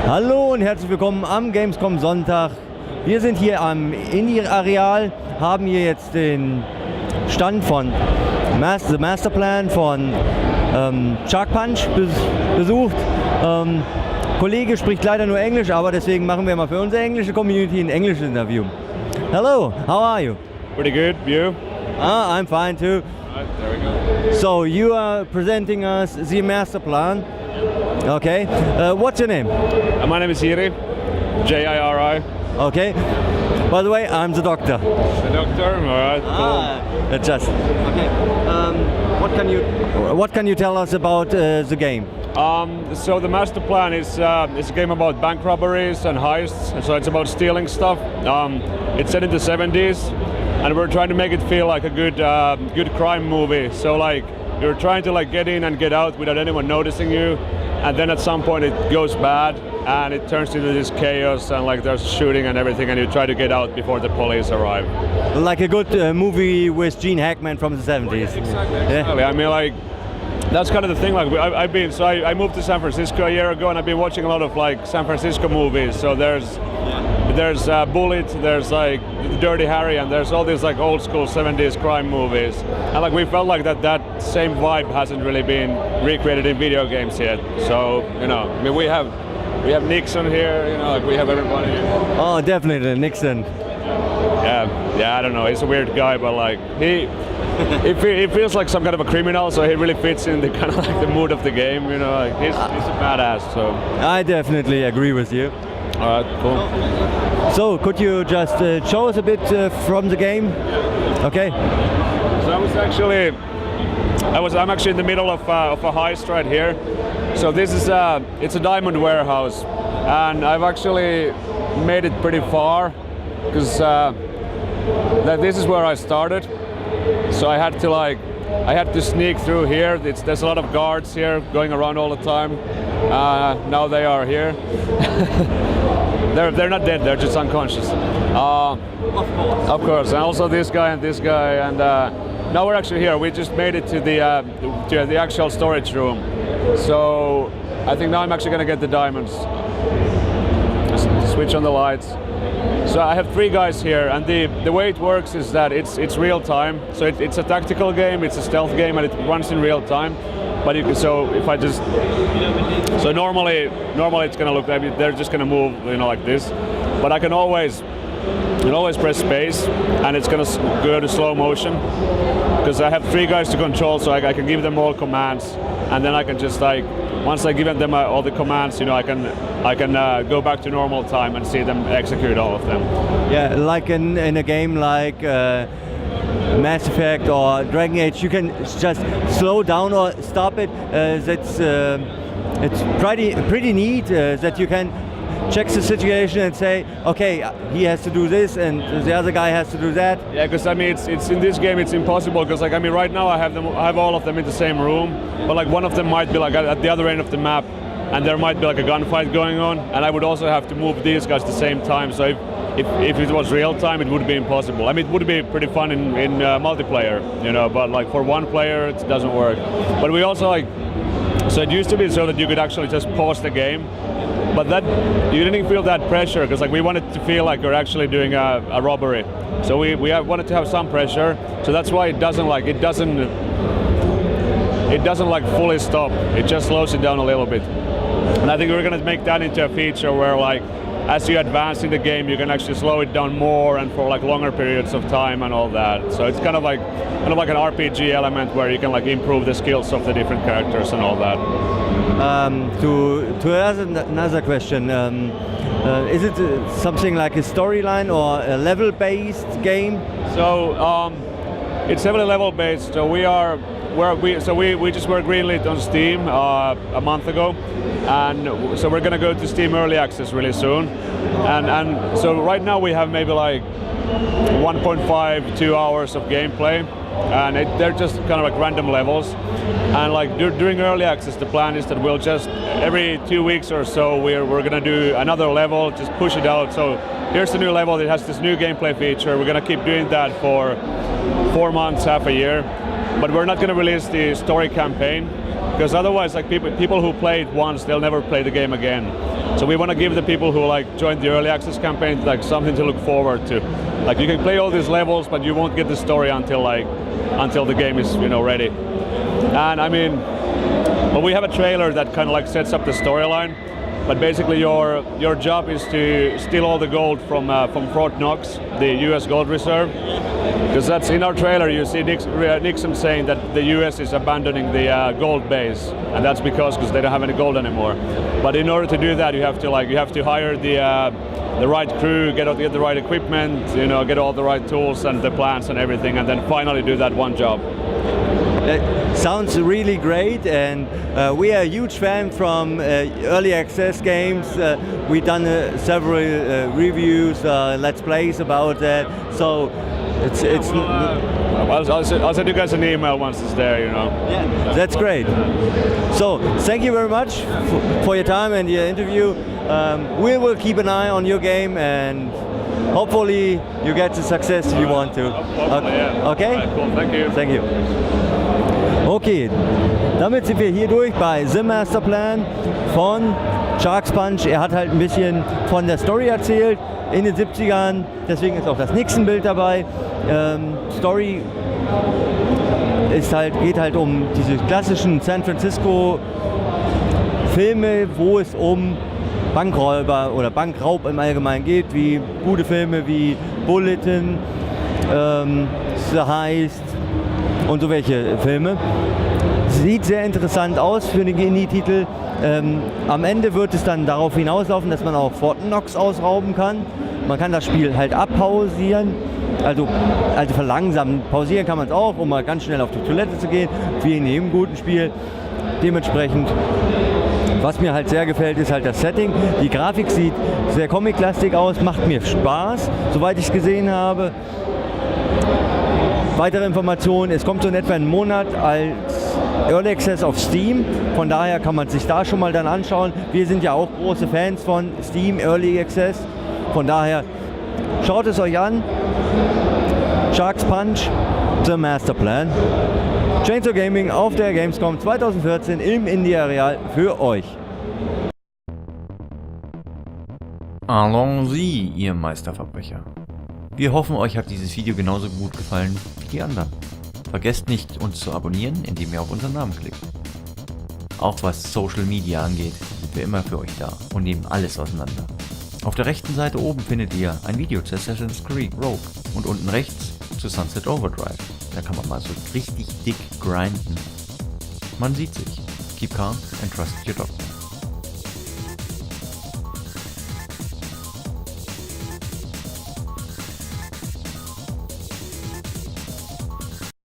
Hallo und herzlich willkommen am Gamescom Sonntag. Wir sind hier am Indie-Areal, haben hier jetzt den Stand von The Masterplan von Shark Punch besucht. Kollege spricht leider nur Englisch, aber deswegen machen wir mal für unsere englische Community ein englisches Interview. Hello, how are you? Pretty good, you? I'm fine too. Alright, there we go. So you are presenting us the Masterplan. Okay, what's your name? My name is Jiri, J-I-R-I. Okay, by the way, I'm the doctor. The doctor, alright, cool. Just, okay. What can you tell us about the game? So the Masterplan is a game about bank robberies and heists, so it's about stealing stuff. It's set in the 70s, and we're trying to make it feel like a good crime movie. So like you're trying to like get in and get out without anyone noticing you, and then at some point it goes bad and it turns into this chaos and like there's shooting and everything, and you try to get out before the police arrive. Like a good movie with Gene Hackman from the 70s. Exactly. I mean, like that's kind of the thing. Like I moved to San Francisco a year ago, and I've been watching a lot of like San Francisco movies. So there's Bullet, there's like Dirty Harry, and there's all these like old school 70s crime movies. And like we felt like that same vibe hasn't really been recreated in video games yet. So I mean we have Nixon here, like we have everybody. Oh, definitely Nixon. Yeah, I don't know. He's a weird guy, but like he feels like some kind of a criminal, so he really fits in the kind of like the mood of the game. Like he's a badass. So I definitely agree with you. All right, cool. So could you just show us a bit from the game? Okay. So I'm actually in the middle of a heist right here. So this is it's a diamond warehouse, and I've actually made it pretty far because this is where I started. So I had to sneak through here. There's a lot of guards here going around all the time. Now they are here. They're not dead. They're just unconscious. Of course. And also this guy, and now we're actually here. We just made it to the actual storage room. So I think now I'm actually gonna get the diamonds. Just switch on the lights. So I have 3 guys here, and the way it works is that it's real time. So it's a tactical game, it's a stealth game, and it runs in real time. But normally it's gonna look like they're just gonna move, like this. But I can always press space, and it's gonna go to slow motion because I have 3 guys to control, so I can give them all commands, and then I can just like once I give them all the commands, I can go back to normal time and see them execute all of them. Yeah, like in a game like Mass Effect or Dragon Age, you can just slow down or stop it. It's pretty neat that you can check the situation and say, okay, he has to do this and the other guy has to do that. Yeah, because I mean, it's in this game it's impossible because like I mean right now I have all of them in the same room, but like one of them might be like at the other end of the map, and there might be like a gunfight going on, and I would also have to move these guys at the same time. So if it was real time, it would be impossible. I mean, it would be pretty fun in multiplayer, but like for one player it doesn't work. But we also so it used to be so that you could actually just pause the game, but that you didn't feel that pressure because like we wanted to feel like you're actually doing a robbery. So we wanted to have some pressure. So that's why it doesn't fully stop. It just slows it down a little bit. And I think we're gonna make that into a feature where like as you advance in the game, you can actually slow it down more and for like longer periods of time and all that. So it's kind of like an RPG element where you can like improve the skills of the different characters and all that. To ask another question, is it something like a storyline or a level-based game? So it's heavily level-based. So we just were greenlit on Steam a month ago, and so we're gonna go to Steam Early Access really soon. And so right now we have maybe like 1.5-2 hours of gameplay, and they're just kind of like random levels. And like during Early Access, the plan is that we'll just every 2 weeks or so we're gonna do another level, just push it out. So here's the new level. It has this new gameplay feature. We're gonna keep doing that for 4 months, half a year. But we're not going to release the story campaign. because otherwise, like people who play it once, they'll never play the game again. So we want to give the people who like joined the early access campaign like something to look forward to. Like you can play all these levels, but you won't get the story until the game is ready. And I mean, but we have a trailer that kind of like sets up the storyline. But basically, your job is to steal all the gold from Fort Knox, the U.S. gold reserve. Because that's in our trailer, you see Nixon saying that the U.S. is abandoning the gold base, and that's because they don't have any gold anymore. But in order to do that, you have to hire the right crew, get the right equipment, get all the right tools and the plans and everything, and then finally do that one job. Sounds really great, and we are a huge fan from early access games. We've done several reviews, let's plays about that. So it's. I'll send you guys an email once it's there. Yeah, that's great. So thank you very much for your time and your interview. We will keep an eye on your game, and hopefully you get the success you want to. Okay? Right, cool. Thank you. Thank you. Okay, damit sind wir hier durch bei The Masterplan von Sharks Punch. Er hat halt ein bisschen von der Story erzählt in den 70ern, deswegen ist auch das Nixon-Bild dabei. Story geht halt um diese klassischen San Francisco Filme, wo es um Bankräuber oder Bankraub im Allgemeinen geht, wie gute Filme wie Bulletin, The Heist und so welche Filme. Sieht sehr interessant aus für den Indie-Titel. Am Ende wird es dann darauf hinauslaufen, dass man auch Fort Knox ausrauben kann. Man kann das Spiel halt abpausieren, also verlangsamen. Pausieren kann man es auch, um mal ganz schnell auf die Toilette zu gehen, wie in jedem guten Spiel. Dementsprechend, was mir halt sehr gefällt, ist halt das Setting. Die Grafik sieht sehr comic-lastig aus, macht mir Spaß, soweit ich es gesehen habe. Weitere Informationen, es kommt so in etwa einen Monat als Early Access auf Steam, von daher kann man sich da schon mal dann anschauen. Wir sind ja auch große Fans von Steam Early Access, von daher schaut es euch an. Sharks Punch, The Masterplan. ChainsawGaming auf der Gamescom 2014 im Indie-Areal für euch. Allons-y, ihr Meisterverbrecher. Wir hoffen, euch hat dieses Video genauso gut gefallen wie die anderen. Vergesst nicht, uns zu abonnieren, indem ihr auf unseren Namen klickt. Auch was Social Media angeht, sind wir immer für euch da und nehmen alles auseinander. Auf der rechten Seite oben findet ihr ein Video zu Assassin's Creed Rogue und unten rechts zu Sunset Overdrive. Da kann man mal so richtig dick grinden. Man sieht sich. Keep calm and trust your doctor.